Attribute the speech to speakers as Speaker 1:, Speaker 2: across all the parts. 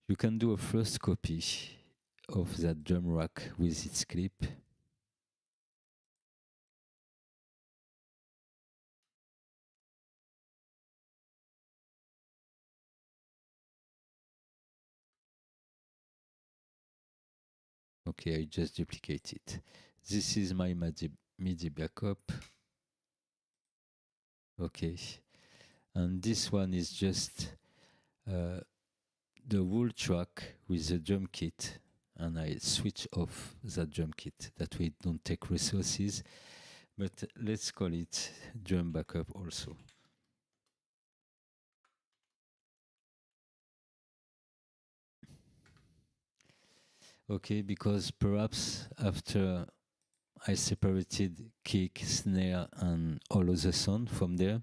Speaker 1: You can do a first copy of that drum rack with its clip. Okay, I just duplicate it. This is my MIDI backup. Okay, and this one is just the whole track with the drum kit, and I switch off that drum kit. That way it don't take resources, but let's call it drum backup also. Okay, because perhaps after I separated kick, snare, and all of the sound from there,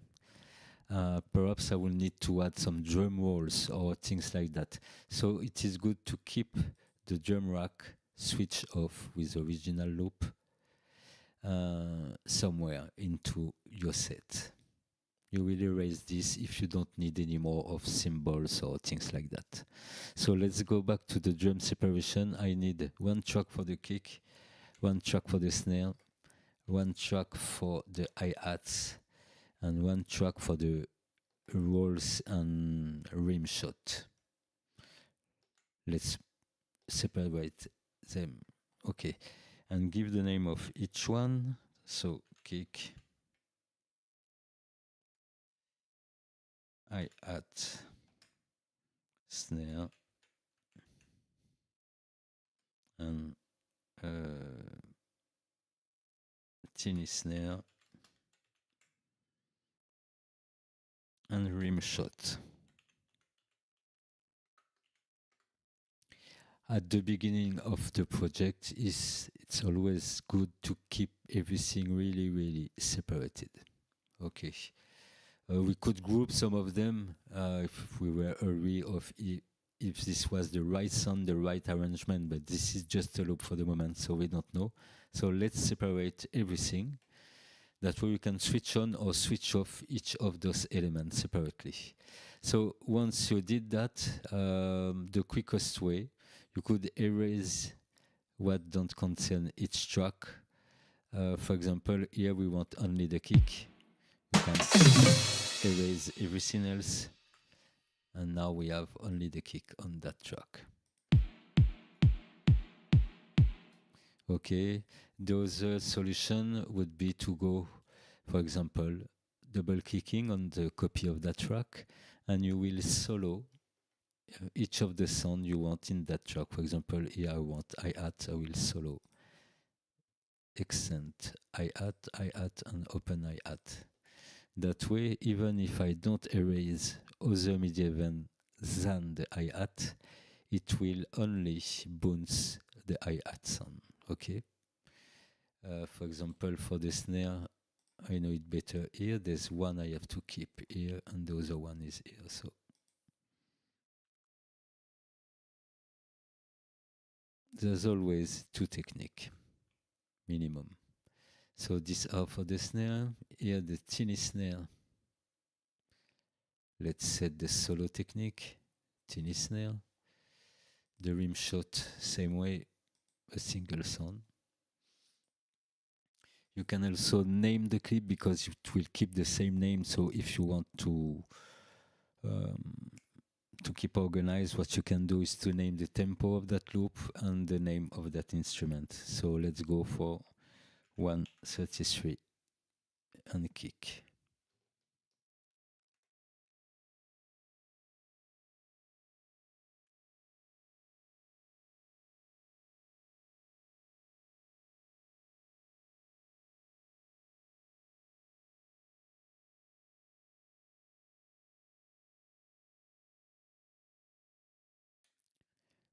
Speaker 1: perhaps I will need to add some drum rolls or things like that. So it is good to keep the drum rack switched off with original loop somewhere into your set. You will erase this if you don't need any more of cymbals or things like that. So let's go back to the drum separation. I need one track for the kick, one track for the snare, one track for the hi-hats, and one track for the rolls and rim shot. Let's separate them. Okay, and give the name of each one. So kick, hi-hat, snare, and tiny snare and rim shot. At the beginning of the project, it's always good to keep everything really separated. Okay. We could group some of them if we were aware of if this was the right sound, the right arrangement, but this is just a loop for the moment, so we don't know. So let's separate everything. That way we can switch on or switch off each of those elements separately. So once you did that, the quickest way, you could erase what don't concern each track. For example, here we want only the kick. You can erase everything else, and now we have only the kick on that track. Okay, the other solution would be to go, for example, double clicking on the copy of that track, and you will solo each of the sound you want in that track. For example, here I want hi-hat, I will solo accent, hi-hat, and open hi-hat. That way, even if I don't erase other MIDI events than the hi-hat, it will only bounce the hi-hat sound. Okay. For example, for the snare, I know it better here. There's one I have to keep here, and the other one is here. So there's always two techniques minimum. So these are for the snare. Here the tiny snare. Let's set the solo technique, tiny snare. The rim shot, same way, a single sound. You can also name the clip because it will keep the same name. So if you want to keep organized, what you can do is to name the tempo of that loop and the name of that instrument. So let's go for 133 and kick.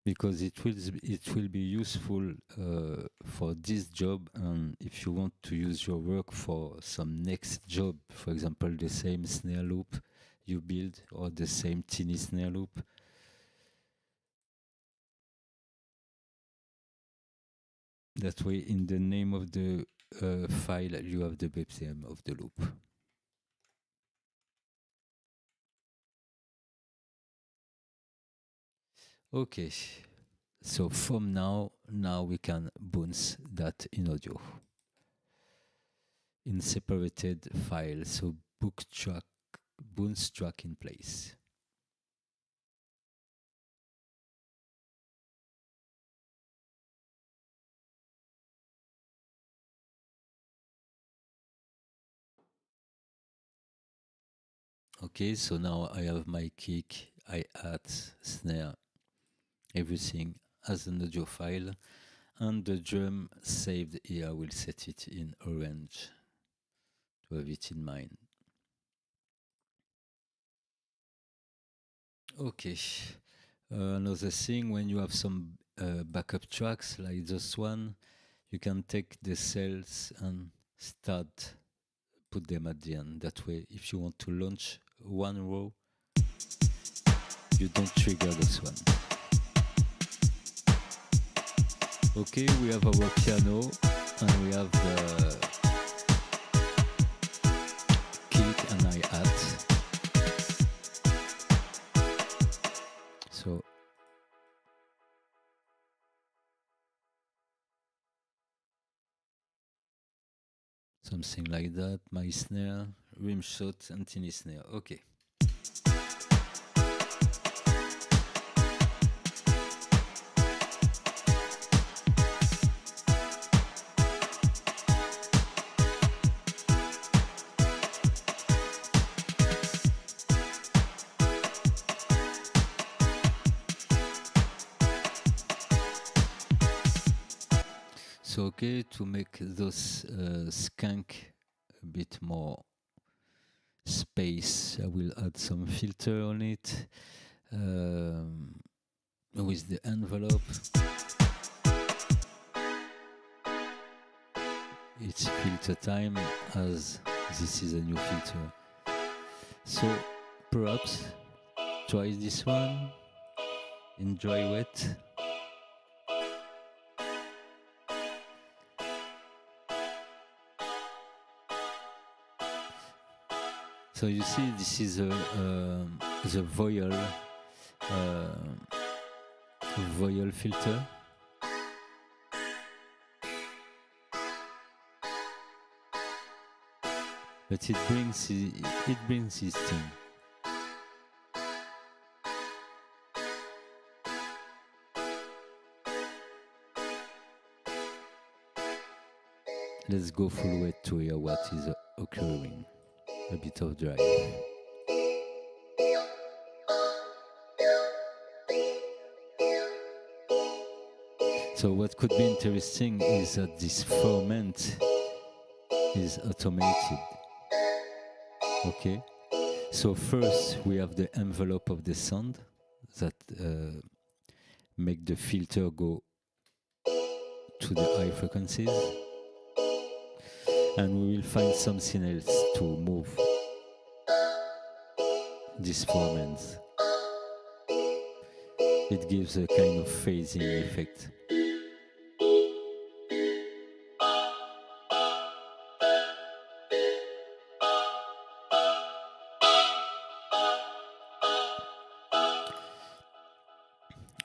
Speaker 1: Because it will be useful for this job, and if you want to use your work for some next job, for example, the same snare loop you build or the same teeny snare loop. That way, in the name of the file, you have the BPM of the loop. Okay, so from now we can bounce that in audio in separated files. So book track, bounce track in place. Okay, so now I have my kick, hi-hat, snare, everything as an audio file, and the drum saved here. I will set it in orange to have it in mind. Okay, another thing, when you have some backup tracks like this one, you can take the cells and start put them at the end. That way, if you want to launch one row, you don't trigger this one. Okay, we have our piano and we have the kick and hi-hat. So something like that, my snare, rim shot and tiny snare. Okay. So okay, to make those skank a bit more space, I will add some filter on it with the envelope. It's filter time, as this is a new filter. So perhaps try this one in dry wet. So you see, this is the voyal filter. But it brings his thing. Let's go full wet to hear what is occurring. A bit of drive. So what could be interesting is that this ferment is automated. Okay, so first we have the envelope of the sound that make the filter go to the high frequencies, and we will find something else to move these ferments. It gives a kind of phasing effect.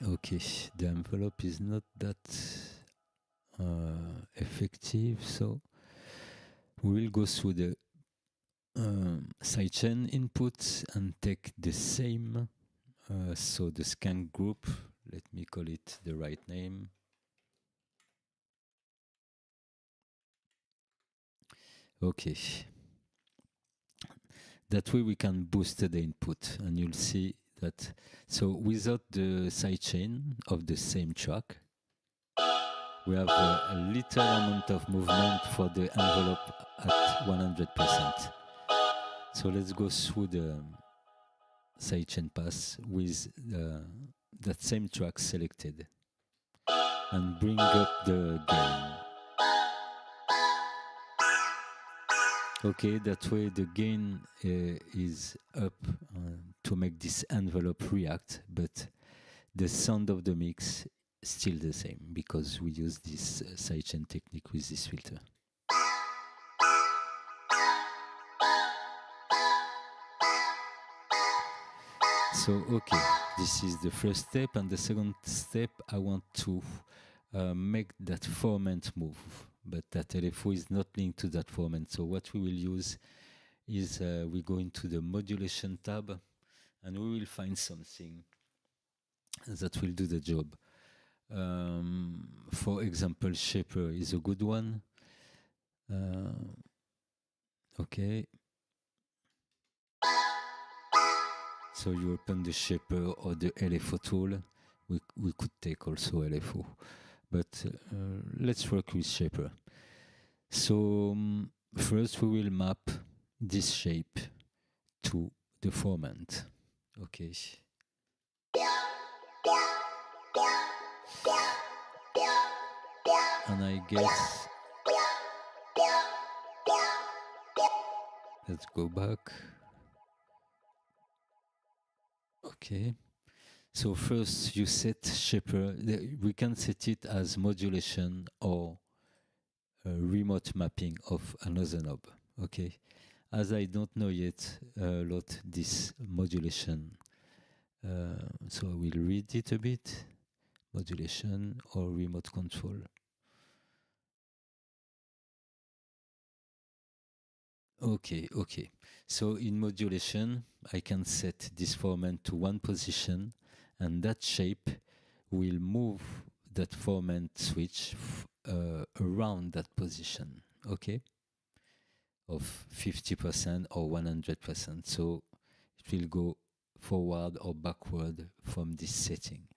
Speaker 1: Okay, the envelope is not that effective, so we will go through the sidechain input and take the same, so the skank group, let me call it the right name. Okay. That way we can boost the input, and you'll see that. So without the sidechain of the same track, we have a little amount of movement for the envelope at 100%. So let's go through the sidechain pass with that same track selected and bring up the gain. Okay, that way the gain is up to make this envelope react, but the sound of the mix is still the same because we use this sidechain technique with this filter. So, okay, this is the first step, and the second step, I want to make that formant move, but that LFO is not linked to that formant. So what we will use is we go into the modulation tab, and we will find something that will do the job. For example, Shaper is a good one. Okay. So you open the Shaper or the LFO tool. We could take also LFO, but let's work with Shaper. So first we will map this shape to the formant. Okay. And I guess let's go back. Okay. So first you set Shaper. We can set it as modulation or remote mapping of another knob. Okay. As I don't know yet a lot this modulation, so I will read it a bit. Modulation or remote control. Okay. So in modulation, I can set this formant to one position, and that shape will move that formant switch around that position, okay, of 50% or 100%. So it will go forward or backward from this setting.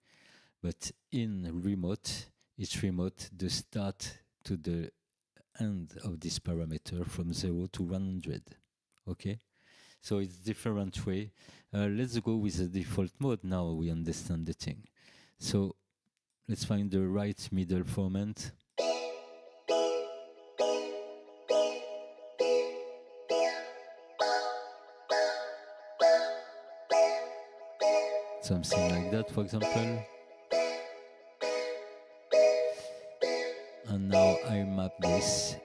Speaker 1: But in remote, it's remote the start to the end of this parameter from 0 to 100. Okay, so it's different way. Let's go with the default mode. Now we understand the thing. So let's find the right middle formant. Something like that, for example. And now I map this.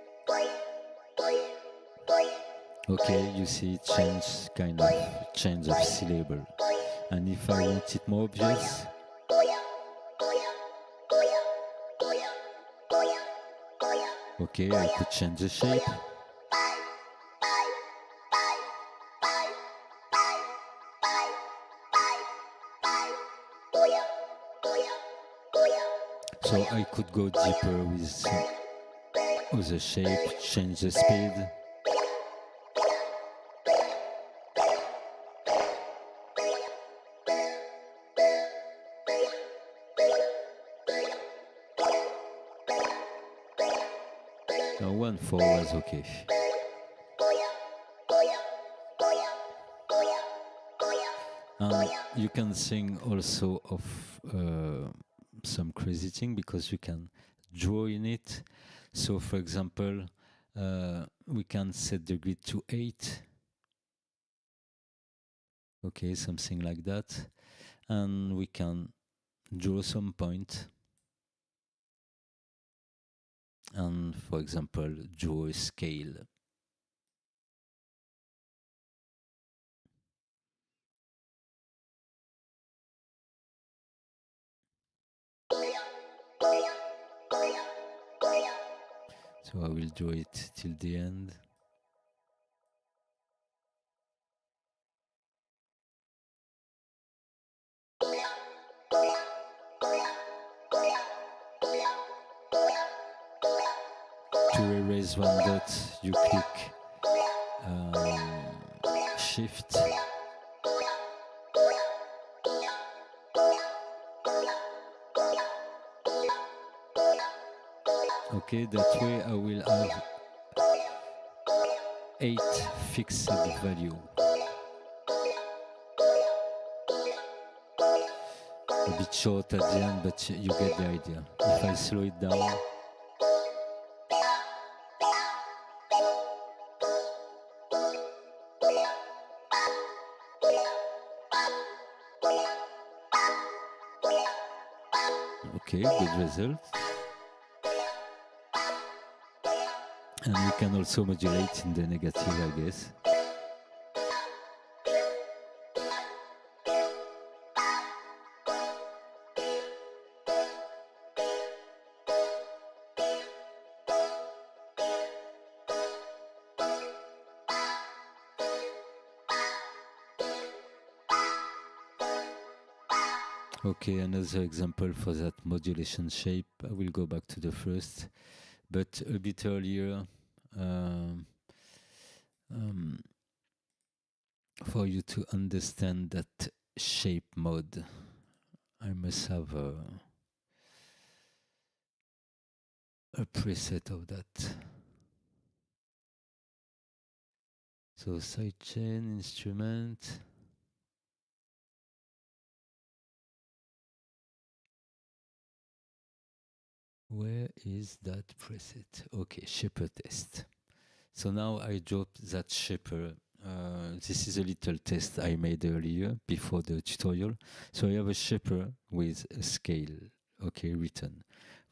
Speaker 1: Okay, you see it change of syllable. And if I want it more obvious, okay, I could change the shape. So I could go deeper with the shape, change the speed. Now 1/4 was okay. And you can sing also of some crazy thing because you can draw in it. So for example, we can set the grid to 8. Okay, something like that. And we can draw some point. And for example, draw a scale. So I will draw it till the end. To erase one dot, you click Shift. Okay, that way I will have 8 fixed value. A bit short at the end, but you get the idea. If I slow it down, okay, good result. And we can also modulate in the negative, I guess. Okay, another example for that modulation shape. I will go back to the first, but a bit earlier, um, um, for you to understand that shape mode, I must have a preset of that. So sidechain instrument. Where is that preset? Okay, shaper test. So now I dropped that shaper. This is a little test I made earlier before the tutorial. So I have a shaper with a scale, okay, written.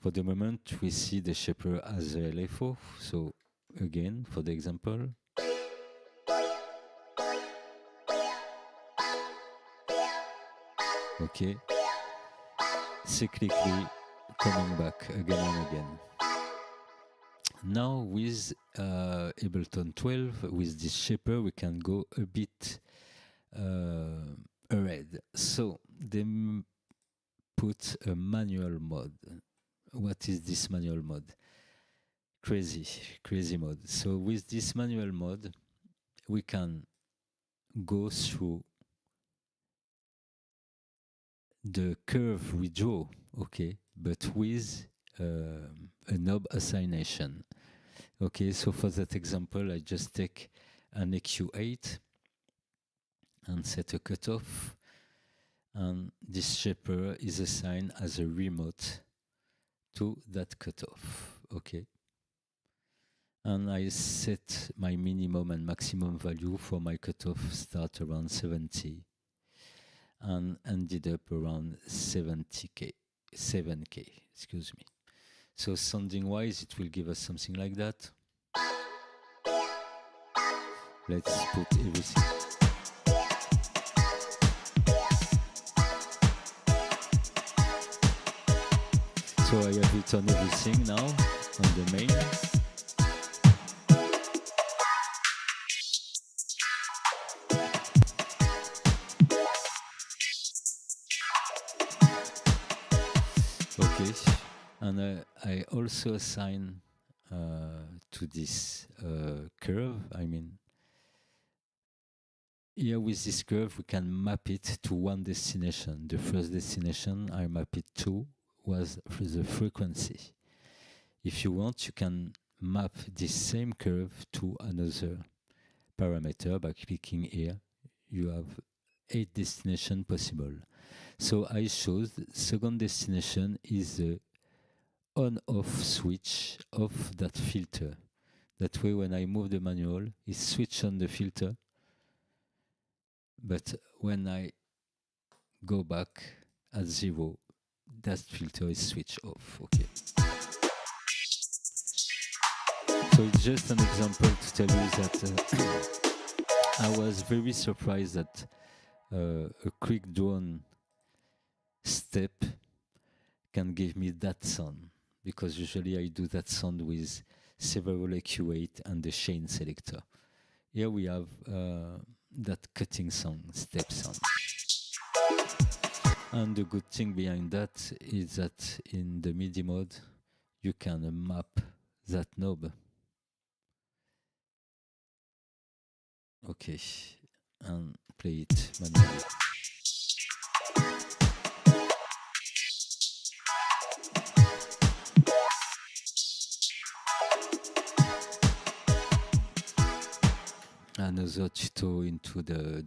Speaker 1: For the moment, we see the shaper as a LFO. So again, for the example, okay, cyclically coming back again and again. Now with Ableton 12, with this shaper, we can go a bit ahead. So they put a manual mode. What is this manual mode? Crazy mode. So with this manual mode, we can go through the curve we draw, okay, but with a knob assignation. Okay, so for that example, I just take an EQ8 and set a cutoff, and this shaper is assigned as a remote to that cutoff, okay. And I set my minimum and maximum value for my cutoff start around 70 and ended up around 7k, excuse me. So sounding wise, it will give us something like that. Let's put everything. So I have written everything now on the main. Okay, and I also assign to this curve, I mean, here with this curve we can map it to one destination. The first destination I map it to was the frequency. If you want, you can map this same curve to another parameter by clicking here. You have 8 destinations possible. So I chose the second destination is the on-off switch of that filter. That way when I move the manual, it switches on the filter, but when I go back at 0, that filter is switched off, okay. So it's just an example to tell you that I was very surprised that a quick drawn step can give me that sound, because usually I do that sound with several EQ8 and the chain selector. Here we have that cutting sound, step sound. And the good thing behind that is that in the MIDI mode, you can map that knob. Okay, and play it manually. Another tutorial into the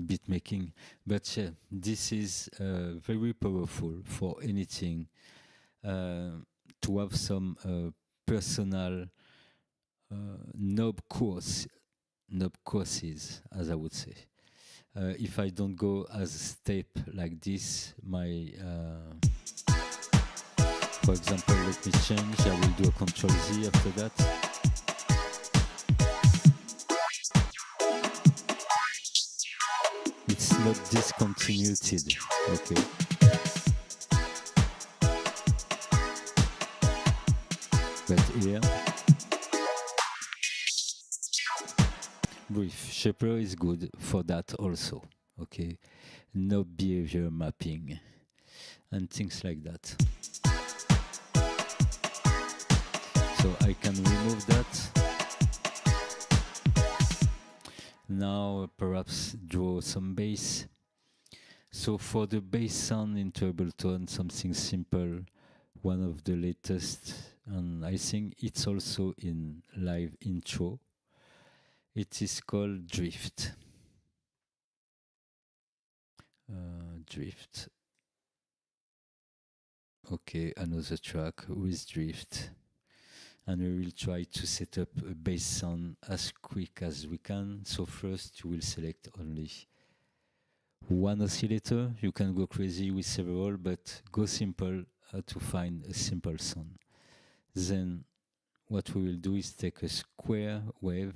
Speaker 1: beat making, but yeah, this is very powerful for anything, to have some personal knob courses, as I would say. If I don't go as a step like this, my for example, let me change. I will do a Control Z after that. It's not discontinued, okay. But here, brief shaper is good for that also, okay. No behavior mapping. and things like that. So I can remove that. Now perhaps draw some bass. So for the bass sound into Ableton, something simple, one of the latest, and I think it's also in live intro. It is called Drift. Drift. Okay, another track with Drift. And we will try to set up a bass sound as quick as we can. So first you will select only one oscillator. You can go crazy with several, but go simple to find a simple sound. Then what we will do is take a square wave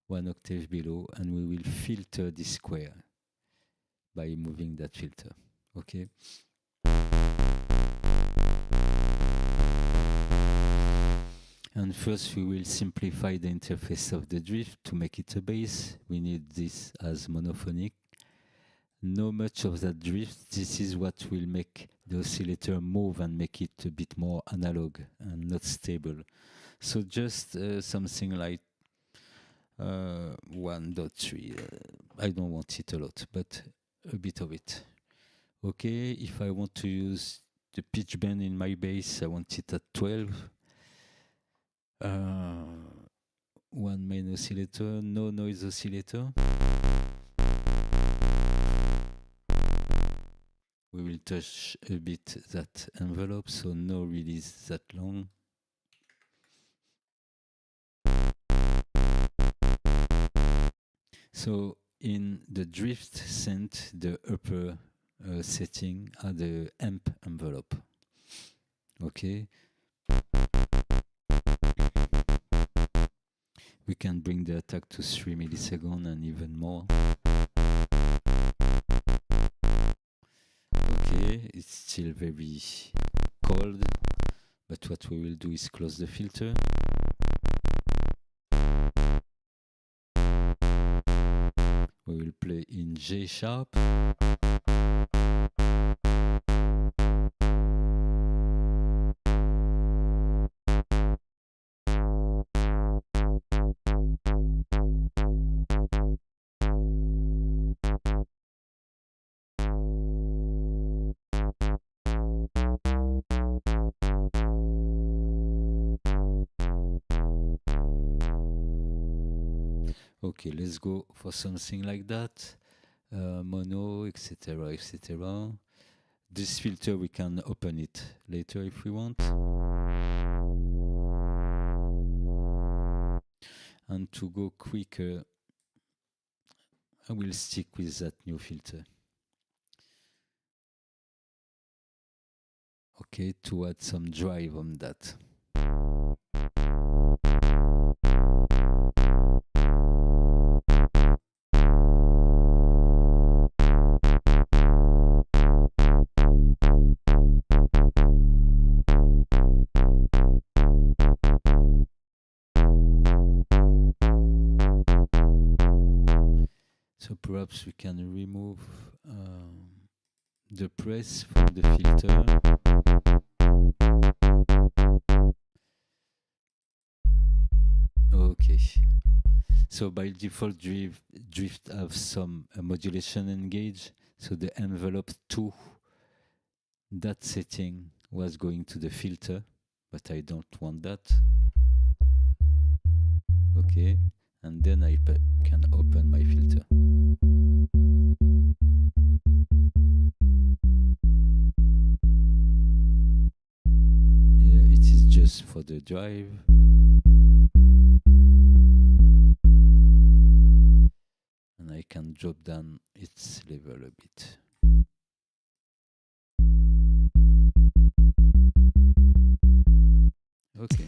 Speaker 1: 1 octave below, and we will filter this square by moving that filter. Okay. And first we will simplify the interface of the drift to make it a bass. We need this as monophonic. No much of that drift. This is what will make the oscillator move and make it a bit more analog and not stable. So just something like 1.3. I don't want it a lot, but a bit of it. Okay, if I want to use the pitch bend in my bass, I want it at 12. One main oscillator, no noise oscillator. We will touch a bit that envelope, so no release that long. So in the drift scent, the upper setting are the amp envelope. Okay. We can bring the attack to 3 milliseconds and even more. Okay, it's still very cold, but what we will do is close the filter. We will play in G sharp. Okay, let's go for something like that. Mono, etc., etc. This filter, we can open it later if we want. And to go quicker, I will stick with that new filter. Okay, to add some drive on that. So perhaps we can remove the press from the filter. Okay. So by default, drift have some modulation engaged. So the envelope to that setting was going to the filter, but I don't want that. Okay. And then I can open my filter. Yeah, it is just for the drive. And I can drop down its level a bit. Okay.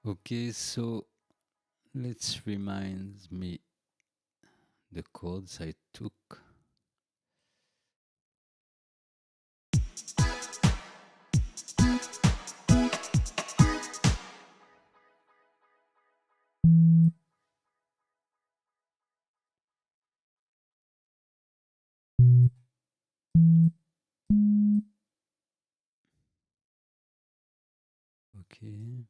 Speaker 1: Okay, so let's remind me the chords I took. Okay.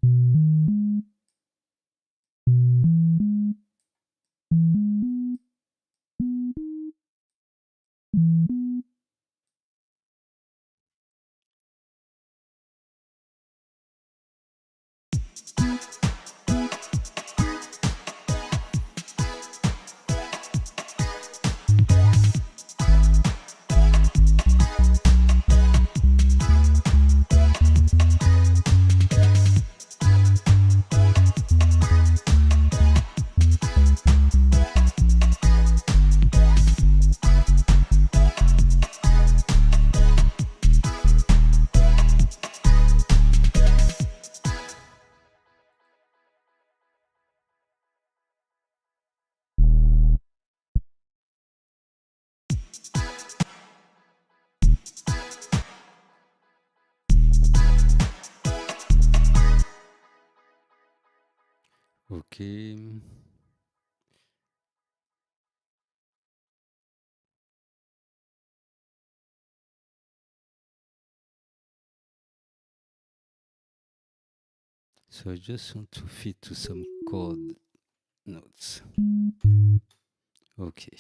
Speaker 1: Okay. So I just want to fit to some chord notes. Okay.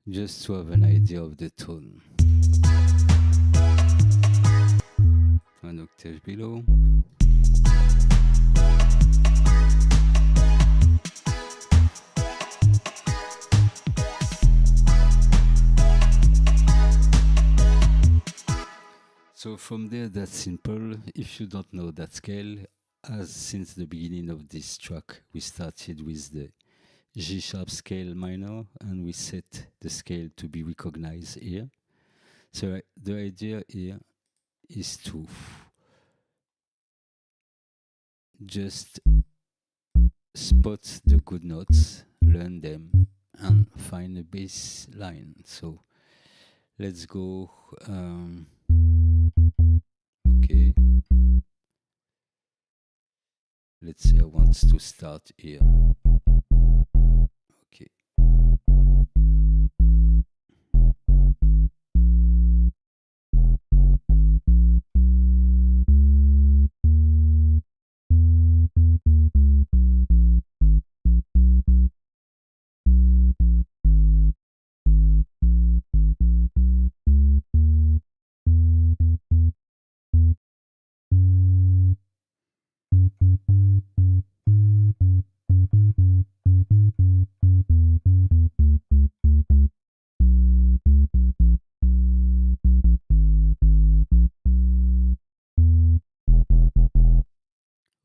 Speaker 1: Just to have an idea of the tone. One octave below. So from there, that's simple. If you don't know that scale, as since the beginning of this track, we started with the G sharp scale minor and we set the scale to be recognized here. So the idea here is to just spot the good notes, learn them, and find a bass line. So let's go. Okay. Let's say I want to start here. Okay.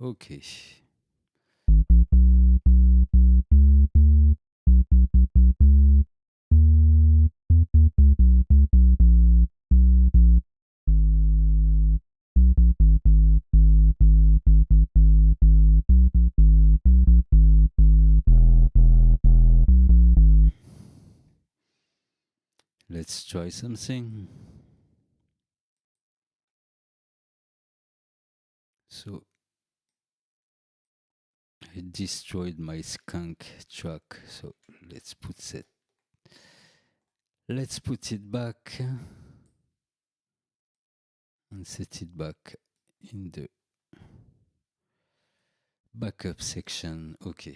Speaker 1: Okay. Let's try something. So I destroyed my skunk track. So let's put it. Let's put it back and set it back in the backup section. Okay.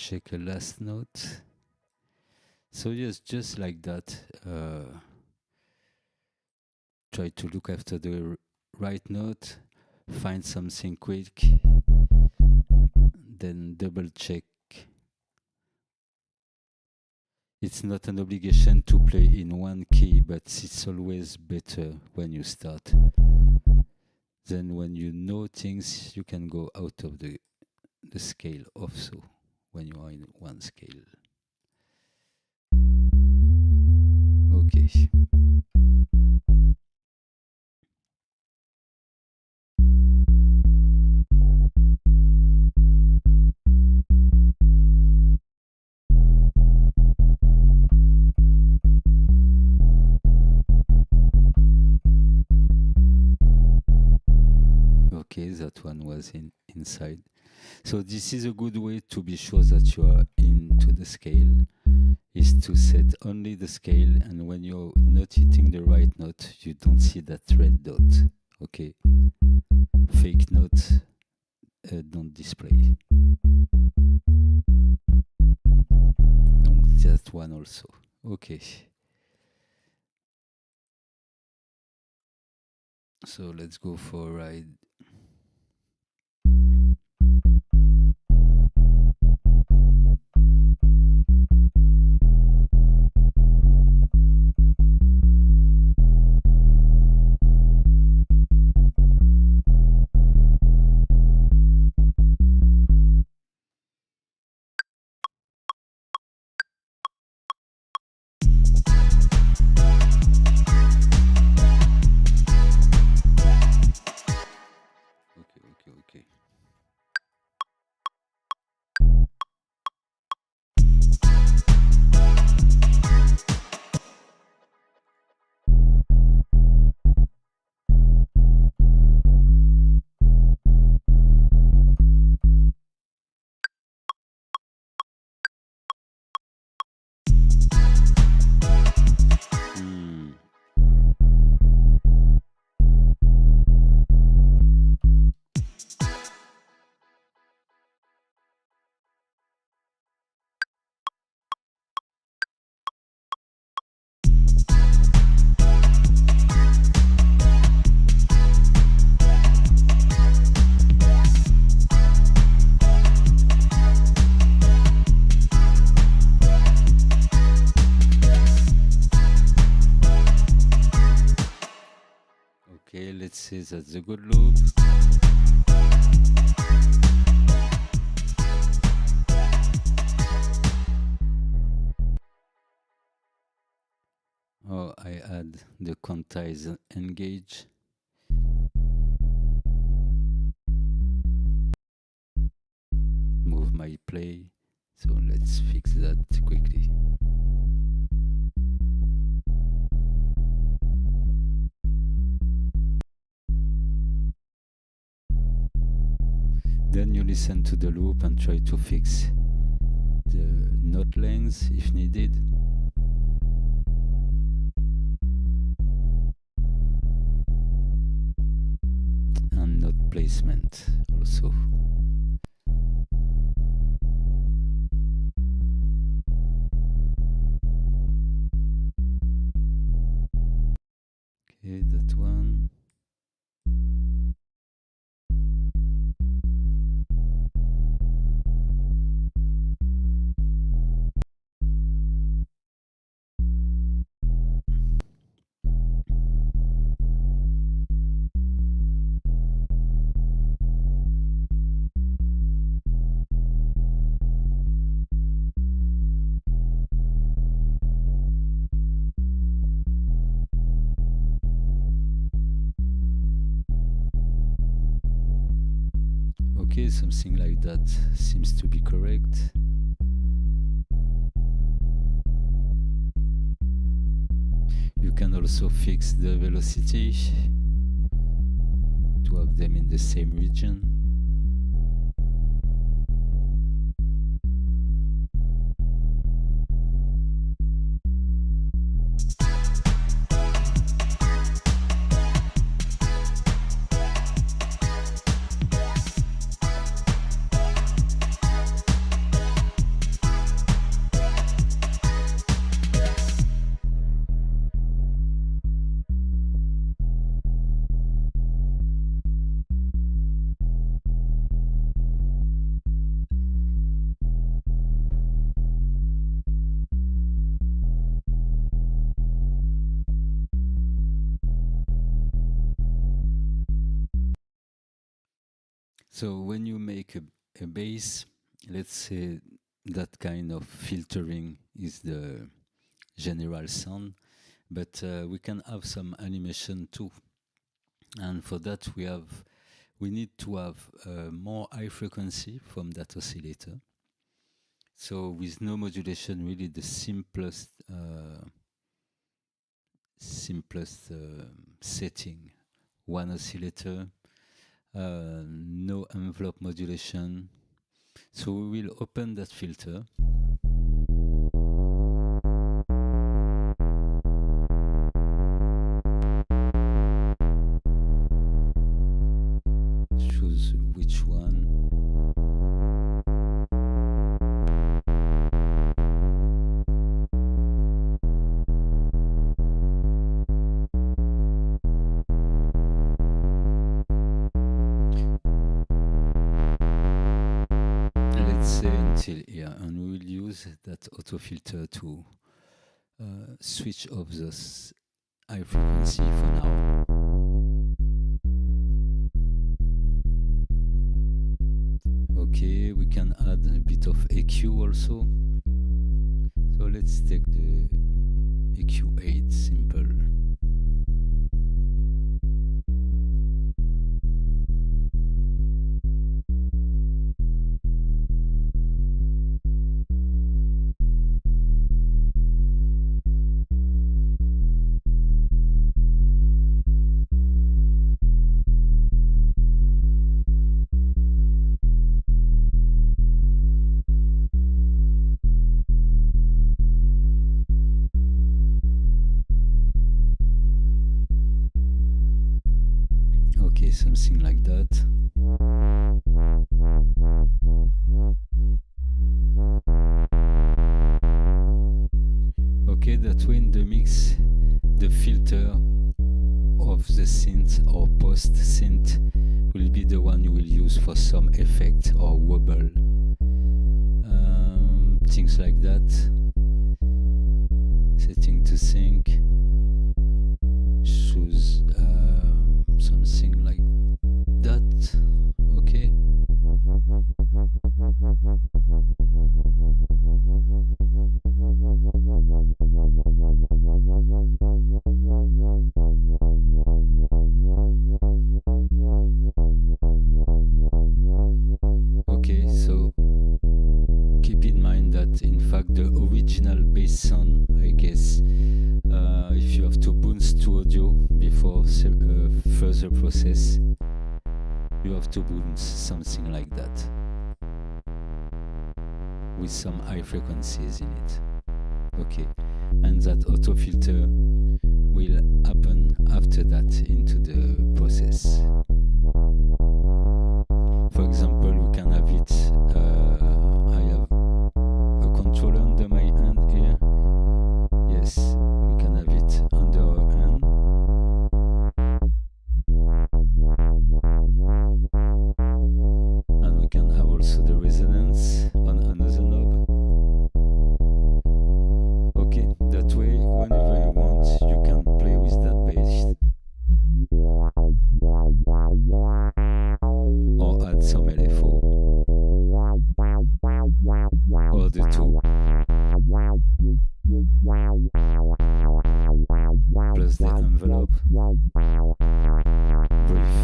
Speaker 1: check a last note. So yes, just like that. Try to look after the right note, find something quick, then double check. It's not an obligation to play in one key, but it's always better when you start. Then when you know things, you can go out of the scale also when you are in one scale. Okay. Okay, that one was inside. So this is a good way to be sure that you are into the scale, is to set only the scale, and when you're not hitting the right note, you don't see that red dot. Okay, fake note don't display. Donc that one also. Okay. So let's go for a ride. Okay. Okay, let's say that's a good loop. Oh, I add the quantize engage. Move my play. So let's fix that quickly. Then you listen to the loop and try to fix the note length if needed. And note placement also. Okay, that one. Okay, something like that seems to be correct. You can also fix the velocity to have them in the same region. So when you make a bass, let's say that kind of filtering is the general sound, but we can have some animation too. And for that we need to have more high frequency from that oscillator. So with no modulation, really the simplest setting, one oscillator, no envelope modulation. So we will open that filter. Choose which one. Until here, and we will use that auto filter to switch off this high frequency for now. Okay, we can add a bit of EQ also. So let's take the EQ8 simple. Something like that. Okay, that way in the mix, the filter of the synth or post synth will be the one you will use for some effect or wobble, things like that. Setting to sync, choose something like that. Okay. Okay, so keep in mind that in fact the original bass sound, I guess, if you have to boost to audio before further process, you have to boost something like that with some high frequencies in it. Okay, and that auto filter will happen after that into the process. For example, we can have it, I have a controller under my hand here. Yes, we can have it under our hand. And we can have also the resonance on another knob. Okay, that way, whenever you want, you can play with that bass. Or add some LFO. Or the two. Plus the envelope. Brief.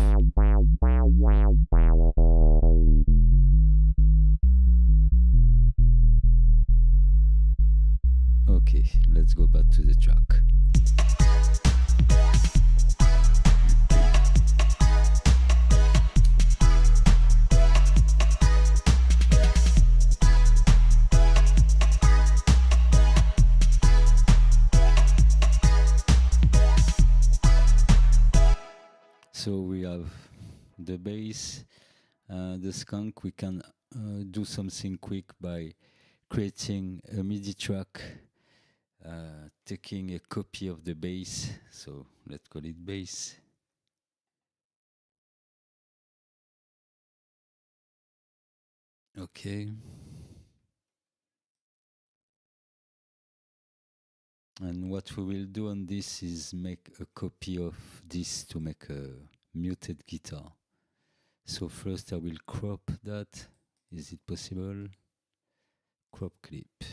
Speaker 1: Okay, let's go back to the track. So we have the bass, the skunk. We can do something quick by creating a MIDI track, taking a copy of the bass. So let's call it bass. Okay. And what we will do on this is make a copy of this to make a muted guitar. So first I will crop that. Is it possible? Crop clip.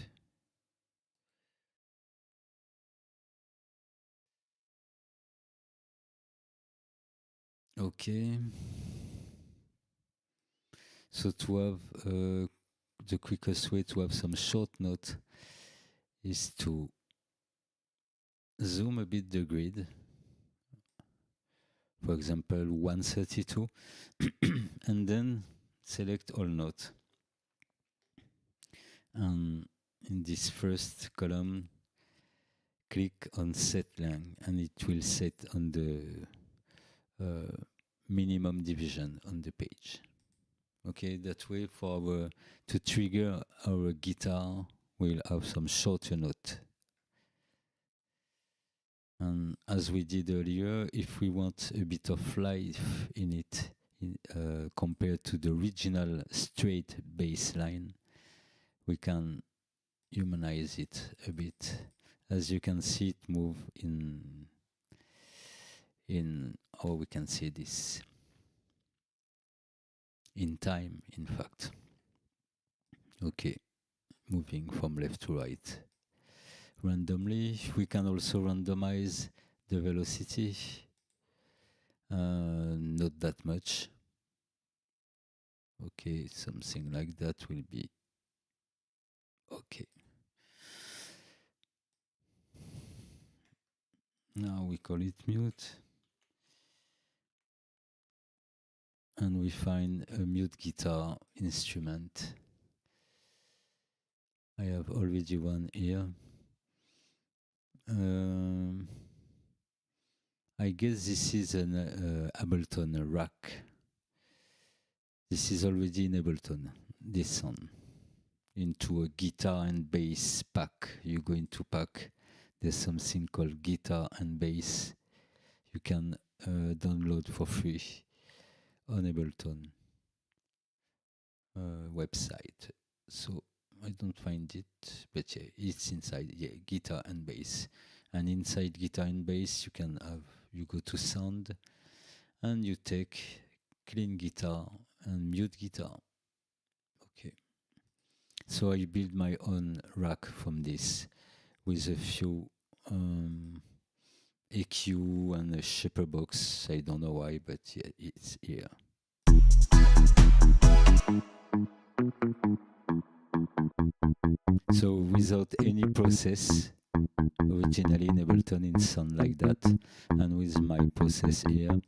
Speaker 1: Okay. So to have the quickest way to have some short note is to zoom a bit the grid. For example, 132, and then select all note. And in this first column, click on set length, and it will set on the minimum division on the page. Okay, that way to trigger our guitar, we'll have some shorter note. And as we did earlier, if we want a bit of life in it, compared to the original straight bass line, we can humanize it a bit. As you can see, it move in how we can see this in time, in fact. Okay, moving from left to right randomly. We can also randomize the velocity, not that much. Okay, something like that will be okay. Now we call it mute, and we find a mute guitar instrument. I have already one here. I guess this is an Ableton rack. This is already in Ableton, this sound. Into a guitar and bass pack. You go into pack. There's something called guitar and bass. You can download for free on Ableton website. So I don't find it, but yeah, it's inside. Yeah, guitar and bass. And inside guitar and bass, you go to sound, and you take clean guitar and mute guitar. Okay. So I build my own rack from this with a few EQ and a shaper box. I don't know why, but yeah, it's here. So without any process, originally in Ableton it sound like that, and with my process here.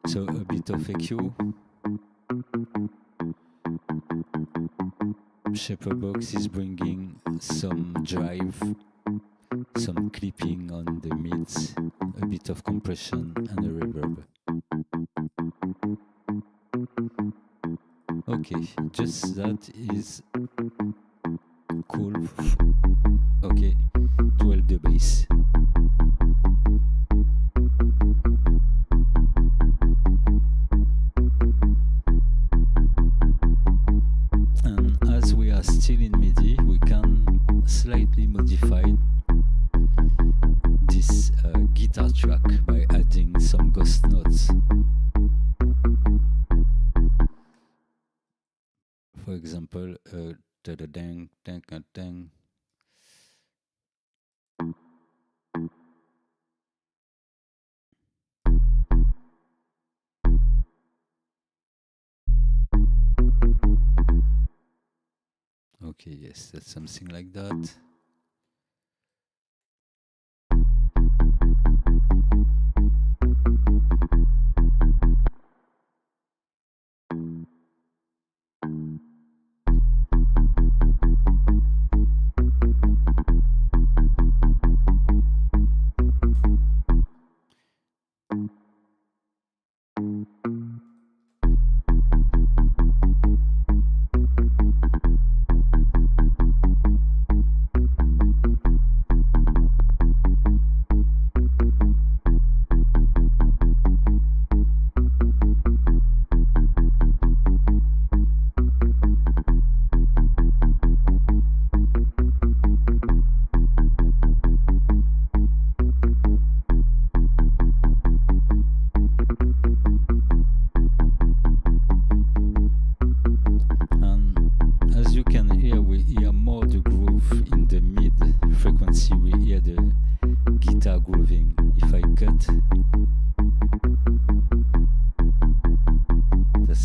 Speaker 1: So a bit of EQ. Shaper box is bringing some drive, some clipping on the mids, a bit of compression and a reverb. Okay, just that is cool. Okay, 12 the bass. And as we are still in MIDI, we can slightly modify this guitar track by adding some ghost notes. For example, da-da-dang, dang-a-dang. Okay, yes, that's something like that.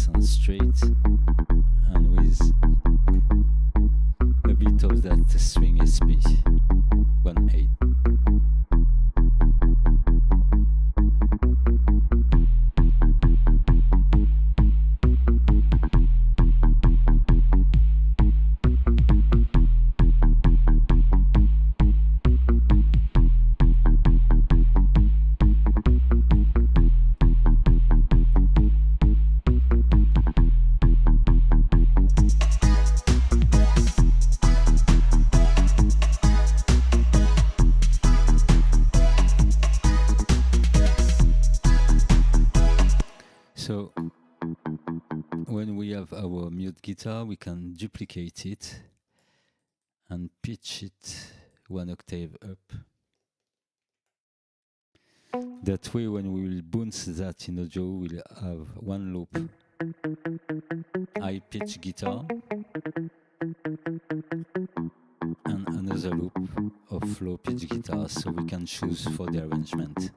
Speaker 1: sound straight, and with a bit of that swing SP 1/8. So when we have our mute guitar, we can duplicate it and pitch it 1 octave up. That way, when we will bounce that in audio, we'll have one loop high pitch guitar and another loop of low pitch guitar, so we can choose for the arrangement.